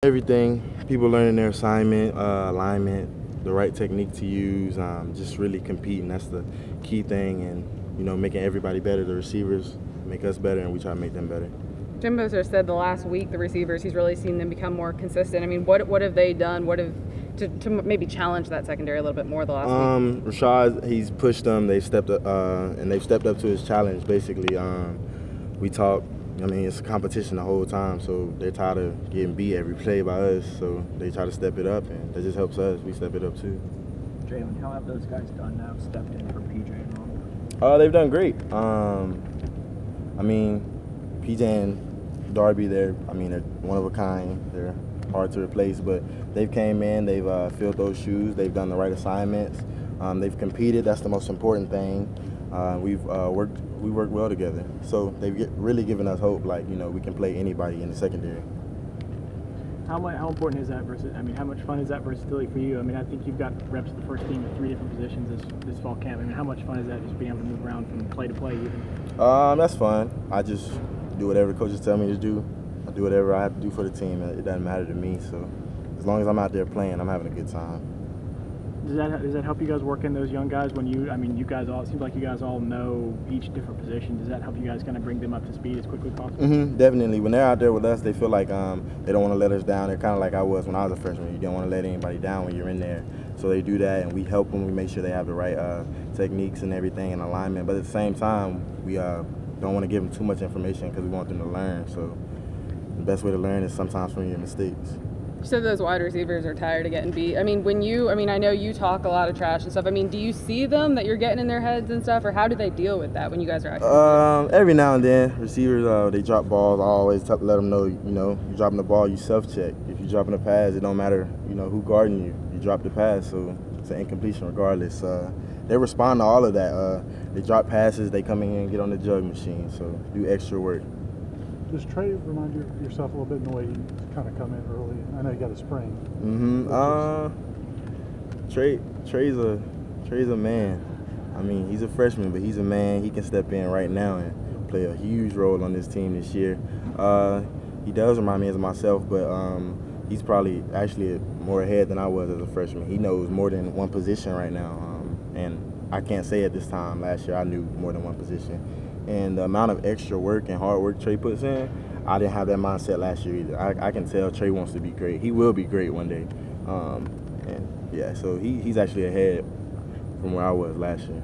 Everything, people learning their assignment, alignment, the right technique to use, just really competing. That's the key thing, and making everybody better. The receivers make us better, and we try to make them better. Jim Boser said the last week the receivers, he's really seen them become more consistent. I mean, what have they done? What have to maybe challenge that secondary a little bit more the last week? Rashad, he's pushed them. They've stepped up, and they've stepped up to his challenge. Basically, we talk. I mean, it's a competition the whole time, so they're tired of getting beat every play by us. So they try to step it up, and that just helps us. We step it up too. Jalen, how have those guys done now? Stepped in for PJ and Ronald? They've done great. I mean, PJ and Darby, they're one of a kind. They're hard to replace, but they've came in, they've filled those shoes, they've done the right assignments, they've competed. That's the most important thing. We worked well together, so they've really given us hope. Like we can play anybody in the secondary. How important is that how much fun is that versatility for you? I mean, I think you've got reps of the first team at 3 different positions this fall camp. I mean, how much fun is that, just being able to move around from play to play even? That's fun. I just do whatever the coaches tell me to do. I do whatever I have to do for the team. It doesn't matter to me. So as long as I'm out there playing, I'm having a good time. Does that help you guys work in those young guys when you guys all, it seems like you guys all know each different position. Does that help you guys kind of bring them up to speed as quickly as possible? Definitely. When they're out there with us, they feel like they don't want to let us down. They're kind of like I was when I was a freshman. You don't want to let anybody down when you're in there. So they do that, and we help them. We make sure they have the right techniques and everything and alignment. But at the same time, we don't want to give them too much information because we want them to learn. So the best way to learn is sometimes from your mistakes. You said those wide receivers are tired of getting beat. I mean, I know you talk a lot of trash and stuff. I mean, do you see them that you're getting in their heads and stuff, or how do they deal with that when you guys are actually? Every now and then, receivers they drop balls. I always let them know, you're dropping the ball, you self-check. If you're dropping a pass, it don't matter, who guarding you. You drop the pass, so it's an incompletion regardless. They respond to all of that. They drop passes, they come in and get on the jug machine, so do extra work. Does Trey remind you of yourself a little bit in the way you kind of come in early? I know you got a spring. Trey's a man. I mean, he's a freshman, but he's a man. He can step in right now and play a huge role on this team this year. He does remind me of myself, but he's probably actually more ahead than I was as a freshman. He knows more than one position right now, and I can't say at this time. Last year I knew more than one position. And the amount of extra work and hard work Trey puts in, I didn't have that mindset last year either. I can tell Trey wants to be great. He will be great one day. And yeah, so he's actually ahead from where I was last year.